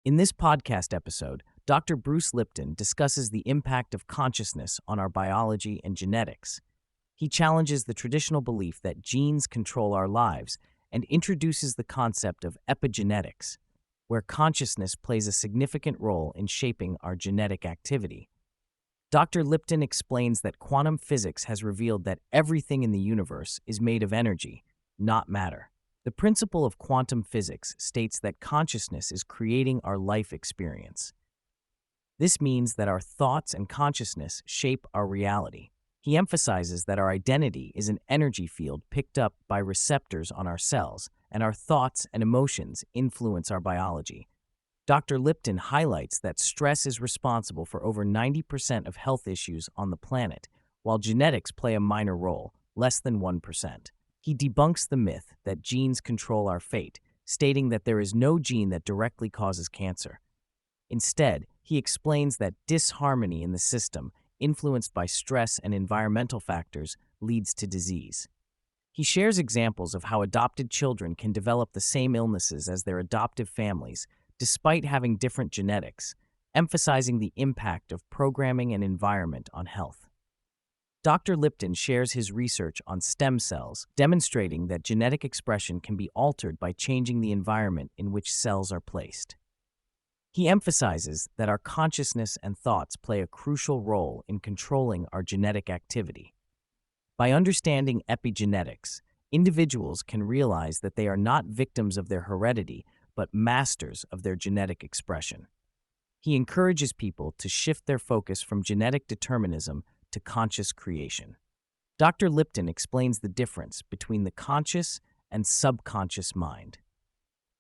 In this podcast episode, Dr. Bruce Lipton discusses the impact of consciousness on our biology and genetics. He challenges the traditional belief that genes control our lives and introduces the concept of epigenetics, where consciousness plays a significant role in shaping our genetic activity. Dr. Lipton explains that quantum physics has revealed that everything in the universe is made of energy, not matter. The principle of quantum physics states that consciousness is creating our life experience. This means that our thoughts and consciousness shape our reality. He emphasizes that our identity is an energy field picked up by receptors on our cells, and our thoughts and emotions influence our biology. Dr. Lipton highlights that stress is responsible for over 90% of health issues on the planet, while genetics play a minor role, less than 1%. He debunks the myth that genes control our fate, stating that there is no gene that directly causes cancer. Instead, he explains that disharmony in the system, influenced by stress and environmental factors, leads to disease. He shares examples of how adopted children can develop the same illnesses as their adoptive families, despite having different genetics, emphasizing the impact of programming and environment on health. Dr. Lipton shares his research on stem cells, demonstrating that genetic expression can be altered by changing the environment in which cells are placed. He emphasizes that our consciousness and thoughts play a crucial role in controlling our genetic activity. By understanding epigenetics, individuals can realize that they are not victims of their heredity, but masters of their genetic expression. He encourages people to shift their focus from genetic determinism to conscious creation. Dr. Lipton explains the difference between the conscious and subconscious mind.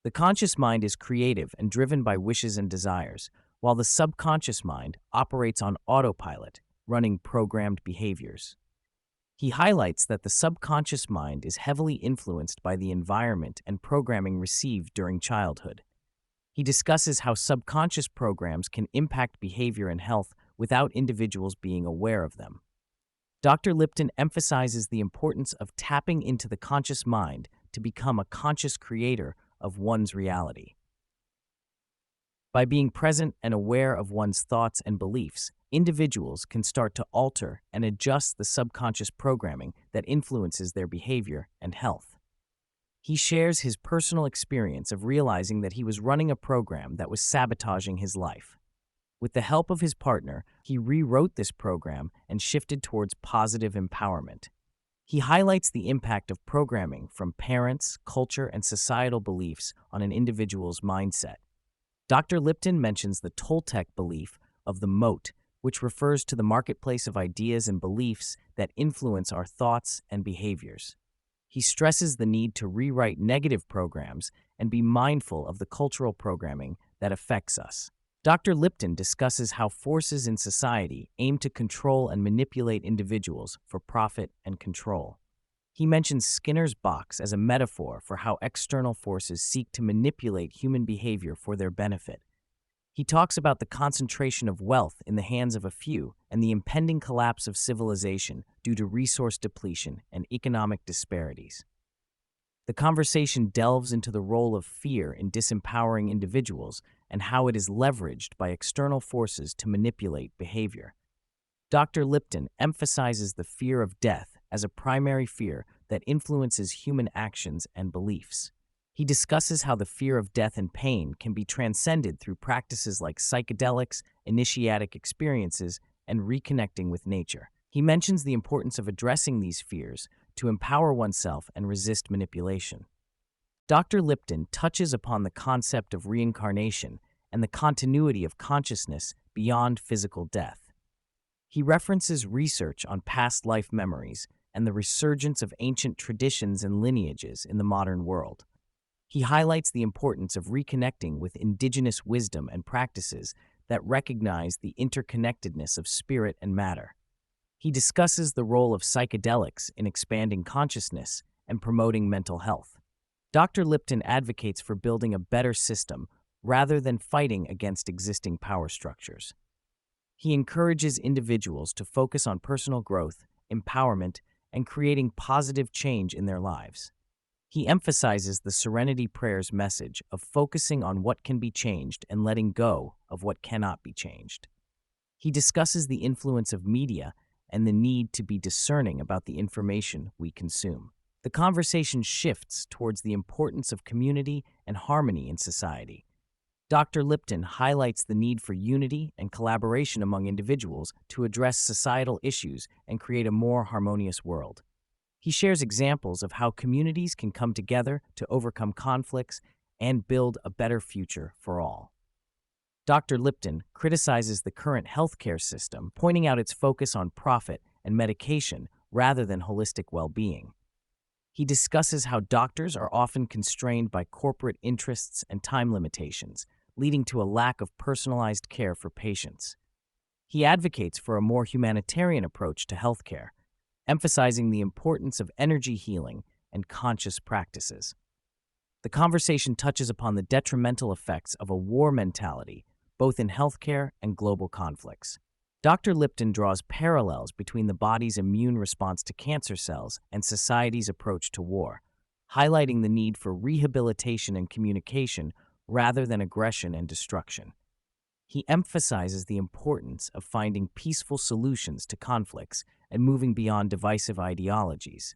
The conscious mind is creative and driven by wishes and desires, while the subconscious mind operates on autopilot, running programmed behaviors. He highlights that the subconscious mind is heavily influenced by the environment and programming received during childhood. He discusses how subconscious programs can impact behavior and health without individuals being aware of them. Dr. Lipton emphasizes the importance of tapping into the conscious mind to become a conscious creator of one's reality. By being present and aware of one's thoughts and beliefs, individuals can start to alter and adjust the subconscious programming that influences their behavior and health. He shares his personal experience of realizing that he was running a program that was sabotaging his life. With the help of his partner, he rewrote this program and shifted towards positive empowerment. He highlights the impact of programming from parents, culture, and societal beliefs on an individual's mindset. Dr. Lipton mentions the Toltec belief of the moat, which refers to the marketplace of ideas and beliefs that influence our thoughts and behaviors. He stresses the need to rewrite negative programs and be mindful of the cultural programming that affects us. Dr. Lipton discusses how forces in society aim to control and manipulate individuals for profit and control. He mentions Skinner's box as a metaphor for how external forces seek to manipulate human behavior for their benefit. He talks about the concentration of wealth in the hands of a few and the impending collapse of civilization due to resource depletion and economic disparities. The conversation delves into the role of fear in disempowering individuals and how it is leveraged by external forces to manipulate behavior. Dr. Lipton emphasizes the fear of death as a primary fear that influences human actions and beliefs. He discusses how the fear of death and pain can be transcended through practices like psychedelics, initiatic experiences, and reconnecting with nature. He mentions the importance of addressing these fears to empower oneself and resist manipulation. Dr. Lipton touches upon the concept of reincarnation and the continuity of consciousness beyond physical death. He references research on past life memories and the resurgence of ancient traditions and lineages in the modern world. He highlights the importance of reconnecting with indigenous wisdom and practices that recognize the interconnectedness of spirit and matter. He discusses the role of psychedelics in expanding consciousness and promoting mental health. Dr. Lipton advocates for building a better system rather than fighting against existing power structures. He encourages individuals to focus on personal growth, empowerment, and creating positive change in their lives. He emphasizes the Serenity Prayer's message of focusing on what can be changed and letting go of what cannot be changed. He discusses the influence of media and the need to be discerning about the information we consume. The conversation shifts towards the importance of community and harmony in society. Dr. Lipton highlights the need for unity and collaboration among individuals to address societal issues and create a more harmonious world. He shares examples of how communities can come together to overcome conflicts and build a better future for all. Dr. Lipton criticizes the current healthcare system, pointing out its focus on profit and medication rather than holistic well-being. He discusses how doctors are often constrained by corporate interests and time limitations, leading to a lack of personalized care for patients. He advocates for a more humanitarian approach to healthcare, emphasizing the importance of energy healing and conscious practices. The conversation touches upon the detrimental effects of a war mentality, both in healthcare and global conflicts. Dr. Lipton draws parallels between the body's immune response to cancer cells and society's approach to war, highlighting the need for rehabilitation and communication rather than aggression and destruction. He emphasizes the importance of finding peaceful solutions to conflicts and moving beyond divisive ideologies.